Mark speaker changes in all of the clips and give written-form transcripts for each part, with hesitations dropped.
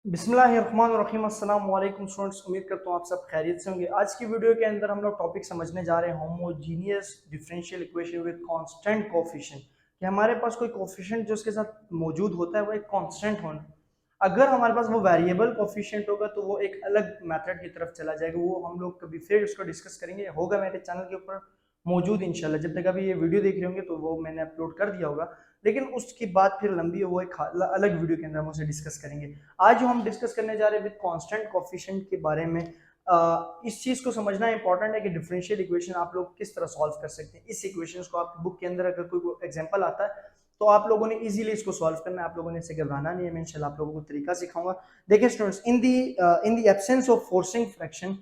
Speaker 1: बिस्मिल्लाहिर्रहमानिर्रहीम। अस्सलाम वालेकुम स्टूडेंट्स, उम्मीद करता हूँ आप सब खैरियत से होंगे। आज की वीडियो के अंदर हम लोग टॉपिक समझने जा रहे हैं homogeneous differential equation with constant coefficient. कि हमारे पास कोई कोफिशिएंट जो उसके साथ मौजूद होता है वो एक कांस्टेंट होना। अगर हमारे पास वो वेरिएबल कोफिशिएंट होगा तो वो एक अलग मेथड की तरफ चला जाएगा, वो हम लोग कभी फिर उसको डिस्कस करेंगे, होगा मेरे चैनल के ऊपर मौजूद इंशाल्लाह। जब तक अभी ये वीडियो देख रहे होंगे तो वो मैंने अपलोड कर दिया होगा, लेकिन उसकी बात फिर लंबी है, वो एक अलग वीडियो के अंदर हम उसे डिस्कस करेंगे। आज जो हम डिस्कस करने जा रहे हैं विद कांस्टेंट कोफिशिएंट के बारे में, इस चीज को समझना इंपॉर्टेंट है कि डिफरेंशियल इक्वेशन आप लोग किस तरह सॉल्व कर सकते हैं। इस इक्वेशंस को आपकी बुक के अंदर अगर कोई एग्जांपल आता है तो आप लोगों ने इजीली इसको सॉल्व करना है, आप लोगों ने इससे घबराना नहीं है। मैं इंशाल्लाह आप लोगों को तरीका सिखाऊंगा। देखिए students, in the absence of forcing fraction,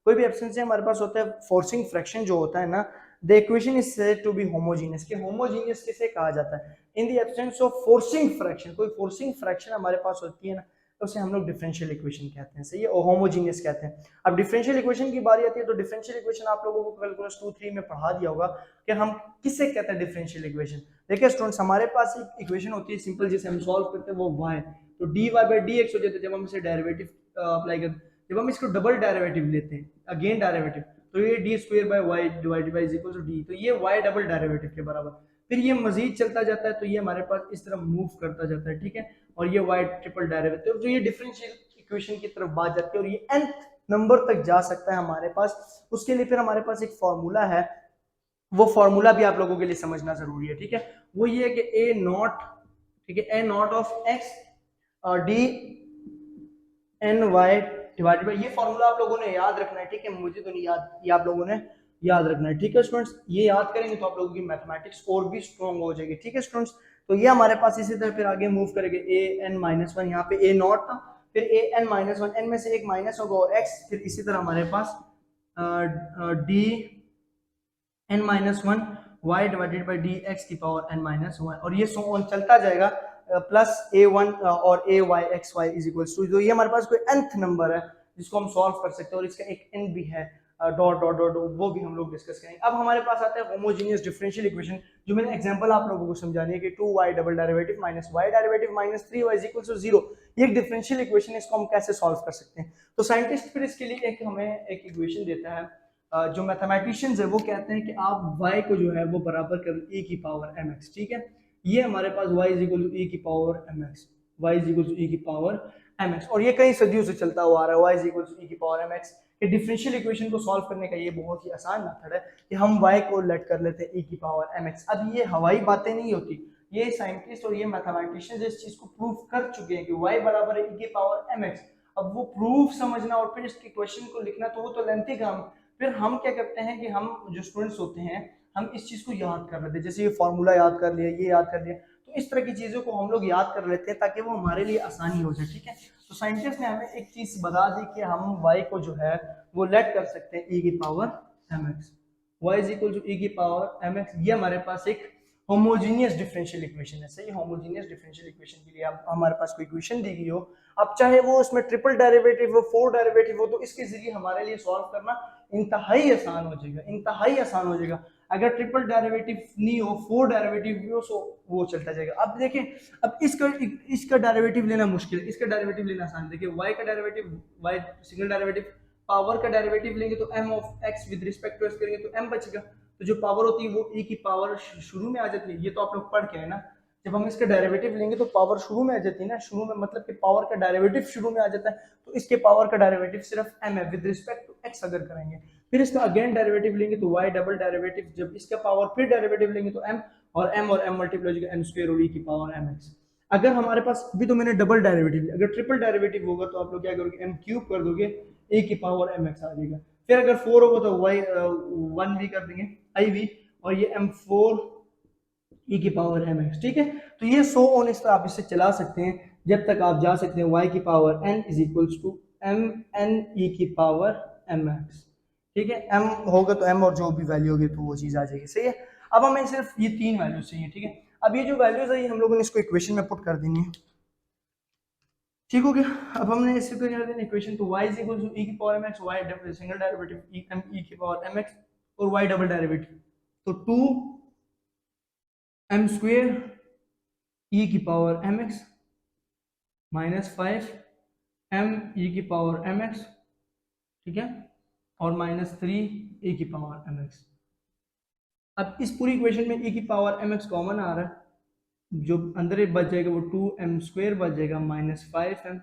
Speaker 1: कोई भी एब्सेंस है हमारे पास होता है फोर्सिंग फ्रैक्शन जो होता है ना, the equation is said to be homogeneous. के होमोजीनियस किसे कहा जाता है? In the absence of forcing fraction, कोई फोर्सिंग फ्रैक्शन हमारे पास होती है ना, तो उसे हम लोग डिफरेंशियल इक्वेशन कहते हैं, सही है, और होमोजीनियस कहते हैं। अब डिफरेंशियल इक्वेशन की बारी आती है तो डिफरेंशियल इक्वेशन आप लोगों को कैलकुलस 2-3 में पढ़ा दिया होगा कि हम किसे कहते हैं डिफरेंशियल इक्वेशन। देखिए स्टूडेंट्स, हमारे पास एक इक्वेशन होती है सिंपल, जिसे हम सॉल्व करते हैं, वो y, तो dy बाई dx हो जाता है जब हम इसे डेरिवेटिव अप्लाई करते हैं। जब हम इसको डबल डेरिवेटिव लेते हैं, अगेन डेरिवेटिव, तो ये d square by y divided by is equal to d, तो ये वाई डबल डेरिवेटिव के बराबर। फिर ये मजीद चलता जाता है तो ये हमारे पास इस तरह मूव करता जाता है, ठीक है, और ये वाई ट्रिपल डेरिवेटिव, तो ये डिफरेंशियल इक्वेशन की तरफ बात जाती है और ये nth नंबर तक जा सकता है हमारे पास। उसके लिए फिर हमारे पास एक फॉर्मूला है, वो फॉर्मूला भी आप लोगों के लिए समझना जरूरी है, ठीक है। वो ये है कि ए नॉट, ठीक है, a naught of x d n y divided by, ये फॉर्मूला आप लोगों ने याद रखना है, ठीक है, मुझे तो नहीं याद, ये आप लोगों ने याद रखना है, ठीक है स्टूडेंट्स। ये याद करेंगे तो आप लोगों की मैथमेटिक्स और भी स्ट्रॉन्ग हो जाएगी, ठीक है स्टूडेंट्स। तो ये हमारे पास इसी तरह फिर आगे मूव करेंगे, ए एन माइनस वन, यहाँ पे ए नॉट था, फिर A N minus one, N में से एक माइनस होगा और एक्स, फिर इसी तरह हमारे पास d n minus one y divided by d x की पावर एन माइनस वन, और ये सो ऑन चलता जाएगा, प्लस ए वन और a y x y is equal to, तो ये हमारे पास कोई nth नंबर है जिसको हम सॉल्व कर सकते हैं, और इसका एक n भी है, डॉट डॉट डॉट, वो भी हम लोग डिस्कस करेंगे। अब हमारे पास आता है होमोजीनियस डिफरेंशियल इक्वेशन, जो मैंने एग्जांपल आप लोगों को समझानी है कि 2y double derivative minus y derivative minus 3y is equal to 0, ये एक डिफरेंशियल इक्वेशन है, इसको हम कैसे सॉल्व कर सकते हैं। तो साइंटिस्ट फिर इसके लिए एक हमें एक इक्वेशन देता है, जो मैथमेटिशियंस है वो कहते हैं कि आप y को जो है वो बराबर कर e की पावर mx, ठीक है। ये हमारे पास y is equal to e की power mx, y is equal to e की पावर mx, और ये कई सदियों से चलता हुआ आ रहा है, y is equal to e की पावर mx। कि डिफरेंशियल इक्वेशन को सॉल्व करने का ये बहुत ही आसान मेथड है कि हम y को लेट कर लेते हैं e की पावर mx। अब ये हवाई बातें नहीं होती, ये साइंटिस्ट और ये मैथमेटिशियंस इस चीज को प्रूव कर चुके हैं कि y बराबर है e की पावर mx। अब वो प्रूफ समझना और फिर इसके क्वेश्चन को लिखना तो वो तो लेंथी काम। फिर हम क्या करते हैं कि हम जो स्टूडेंट्स होते हैं, हम इस चीज को याद कर लेते हैं, जैसे ये फॉर्मूला याद कर लिया, ये याद कर लिया, तो इस तरह की चीजों को हम लोग याद कर लेते हैं ताकि वो हमारे लिए आसानी हो जाए, ठीक है। तो साइंटिस्ट ने हमें एक चीज बता दी कि हम y को जो है वो लेट कर सकते हैं e की power mx, y is equal to e की पावर mx। ये हमारे पास एक होमोजीनियस डिफरेंशियल इक्वेशन है, सही। होमोजीनियस डिफरेंशियल इक्वेशन के लिए अब हमारे पास कोई इक्वेशन दी गई हो, अब चाहे वो उसमें ट्रिपल डेरिवेटिव हो, फोर डेरिवेटिव हो, तो इसके जरिए हमारे लिए सॉल्व करना इंतहाई आसान हो जाएगा, इंतहाई आसान हो जाएगा। अगर ट्रिपल डेरिवेटिव नहीं हो, फोर डेरिवेटिव भी हो, सो वो चलता जाएगा। अब देखिए, अब इसका डेरिवेटिव लेना मुश्किल है, इसका डेरिवेटिव लेना आसान है। देखिए y का derivative, y single derivative, power का डेरिवेटिव लेंगे तो m of x with respect to x करेंगे तो m बचेगा, तो जो पावर होती है वो e की पावर शुरू में आ जाती है, ये तो आप लोग पढ़ के है ना। जब हम इसका डेरिवेटिव लेंगे तो पावर शुरू में आ जाती है ना, शुरू में मतलब कि पावर का डेरिवेटिव शुरू में आ जाता है, तो इसके पावर का डेरिवेटिव सिर्फ m है विद रिस्पेक्ट टू x अगर करेंगे। फिर इसका अगेन डेरिवेटिव लेंगे तो y डबल डेरिवेटिव, जब इसका पावर फिर डेरिवेटिव लेंगे तो m, और m मल्टीप्लाई हो जाएगा m स्क्वायर और e की पावर mx। अगर हमारे पास, अभी तो मैंने डबल डेरिवेटिव लिया, अगर ट्रिपल डेरिवेटिव होगा तो आप लोग क्या करोगे, m क्यूब कर दोगे, a की पावर mx आ जाएगा। फिर अगर 4 होगा तो y 1 भी कर देंगे, i भी, और ये m4 e की पावर mx, ठीक है। तो ये सो ऑन इस तरह आप इसे चला सकते हैं जब तक आप जा सकते हैं y की पावर n इज equals to m n e की पावर mx, ठीक है। m होगा तो m और जो भी वैल्यू होगी तो वो चीज आ जाएगी, सही है। अब हमें सिर्फ ये तीन वैल्यूज चाहिए, ठीक है। अब ये जो वैल्यूज है ये हम लोगों ने इसको इक्वेशन में पुट कर देनी है, ठीक हो गया। अब हमने इससे क्या कर देना इक्वेशन, तो y is equal to e की power mx, y single derivative e की पावर mx, और y डबल डेरिवेटिव, तो 2 m स्क्वायर e की power mx minus 5 m e की पावर एम एक्स, ठीक है, और -3 ई की पावर एम एक्स। अब इस पूरी इक्वेशन में ई की पावर एम एक्स कॉमन आ रहा है, जो अंदर ही बच जाएगा वो 2m² बच जाएगा, -5m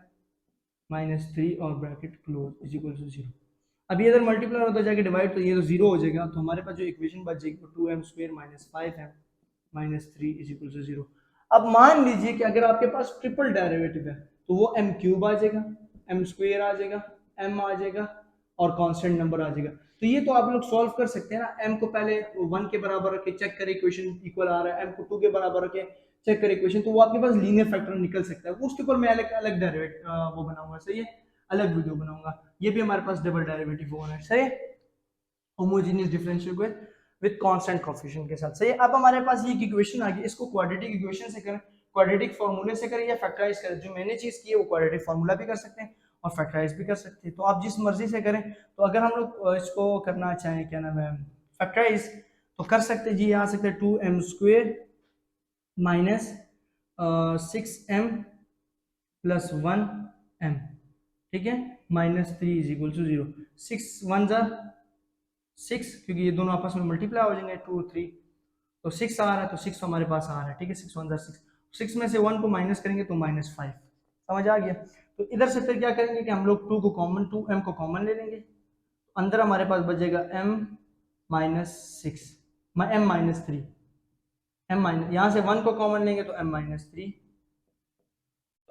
Speaker 1: -3 और bracket close is equal to 0। अब ये इधर मल्टीप्लाई होता जाएगा डिवाइड, तो ये तो 0 हो जाएगा, तो हमारे पास जो इक्वेशन बच जाएगी वो 2m² -5m -3 is equal to 0। अब मान लीजिए कि अगर आपके पास ट्रिपल डेरिवेटिव है तो वो m³ आ जाएगा, m² आ जाएगा, m आ जाएगा और कांस्टेंट नंबर आ जाएगा। तो ये तो आप लोग सॉल्व कर सकते हैं ना, m को पहले 1 के बराबर रख के चेक करें इक्वेशन इक्वल आ रहा है, m को 2 के बराबर रख के चेक करें इक्वेशन, तो वो आपके पास लीनियर फैक्टर निकल सकता है। वो उसके ऊपर मैं अलग अलग डेरिवेट वो बनाऊंगा, सही है, अलग वीडियो बनाऊंगा। ये भी हमारे पास डबल डेरिवेटिव होना है, सही है, homogeneous differential with constant coefficient के साथ, सही है। अब हमारे पास ये इक्वेशन आ गई, इसको क्वाड्रेटिक इक्वेशन से करें, क्वाड्रेटिक फार्मूले से करें या फैक्टराइज करें। जो मैंने चीज की है वो क्वाड्रेटिक फार्मूला भी कर सकते हैं और फैक्टराइज भी कर सकते हैं, तो आप जिस मर्जी से करें। तो अगर हम लोग इसको करना चाहें, क्या नाम है, फैक्टराइज, तो कर सकते हैं जी, आ सकते हैं 2m² -6m + 1m, ठीक है, -3 इज इक्वल टू 0। 6 1 जा 6, क्योंकि ये दोनों आपस में मल्टीप्लाई हो जाएंगे 2 3, तो 6 आ रहा है, तो 6 तो हमारे पास आ रहा है, ठीक है, 6 1 जा 6, 6 में से 1 को माइनस करेंगे तो -5, समझ आ गया। तो इधर से फिर क्या करेंगे कि हम लोग 2 को कॉमन, 2m को कॉमन ले लेंगे, अंदर हमारे पास बचेगा m -6 m -3, यहाँ से 1 को कॉमन लेंगे तो m -3,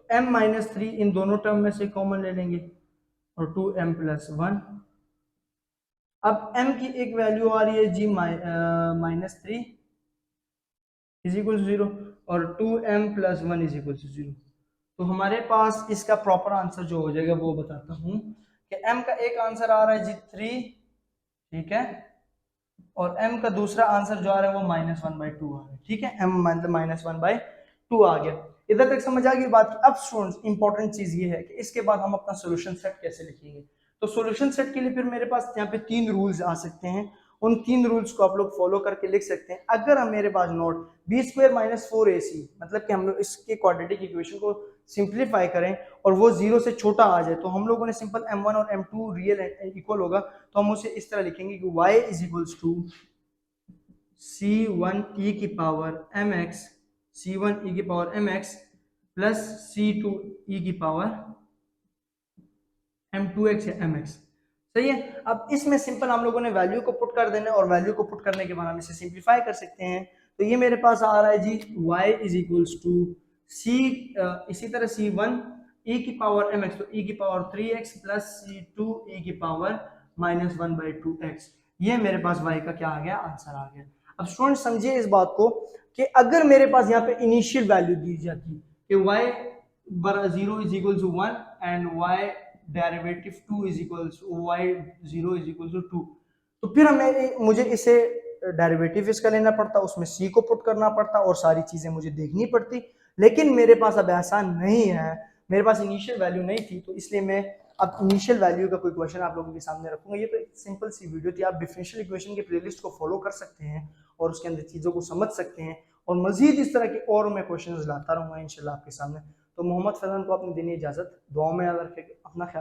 Speaker 1: m -3 इन दोनों टर्म में से कॉमन ले लेंगे और 2m + 1। अब m की एक वैल्यू आ रही है जी -3 इज इक्वल टू 0 और 2m + 1 इज इक्वल टू 0। तो हमारे पास इसका प्रॉपर आंसर जो हो जाएगा वो बताता हूँ कि m का एक आंसर आ रहा है जी 3, ठीक है, और m का दूसरा आंसर जो आ रहा है वो -1/2 आ रहा है, ठीक है, m -1/2 आ गया। इधर तक समझ आ गई बात। अब स्टूडेंट्स इंपॉर्टेंट चीज ये है कि इसके बाद हम अपना सॉल्यूशन सेट कैसे लिखेंगे। तो सॉल्यूशन सेट के लिए फिर मेरे पास यहाँ पे 3 रूल्स आ सकते हैं, उन 3 रूल्स को आप लोग फॉलो करके लिख सकते हैं। अगर हम मेरे पास नोट b² - 4ac, मतलब कि हम लोग इसके क्वाड्रेटिक इक्वेशन को सिंप्लीफाई करें और वो 0 से छोटा आ जाए, तो हम लोगों ने सिंपल m1 और m2 रियल इक्वल होगा, तो हम उसे इस तरह लिखेंगे कि y = c1 e की पावर mx, c1 e की power mx plus c2 e की पावर m2x या mx, सही है। अब इसमें सिंपल हम लोगों ने वैल्यू को पुट कर देना और वैल्यू को पुट करने के बाद हम इसे सिंप्लीफाई कर सकते हैं। तो ये मेरे पास आ रहा है जी y = c, इसी तरह c1 e की पावर mx, तो e की power 3x plus c2 e की पावर -1/2x। ये मेरे पास y का क्या आ गया, आंसर आ गया। अब स्टूडेंट समझिए इस बात को कि अगर मेरे पास यहाँ पे इनिशियल वैल्यू दी जाती कि y 0 = 1 and y derivative 2 y 0 = 2, तो फिर मुझे इसे डेरिवेटिव इसका लेना पड़ता, उसमें c को पुट करना पड़ता और सारी चीजें मुझे देखनी पड़ती। लेकिन मेरे पास अब ऐसा नहीं है, मेरे पास इनिशियल वैल्यू नहीं थी, तो इसलिए मैं अब इनिशियल वैल्यू का कोई क्वेश्चन आप लोगों के सामने रखूंगा। ये तो एक सिंपल सी वीडियो थी, आप डिफरेंशियल इक्वेशन की प्लेलिस्ट को फॉलो कर सकते हैं और उसके अंदर चीज़ों को समझ सकते हैं, और मजीद इस तरह के और मैं क्वेश्चन लाता रहूँगा इंशाल्लाह आपके सामने। तो मोहम्मद फैज़ान को अपनी देनी इजाज़त, दुआओं में याद रखें, अपना ख्याल।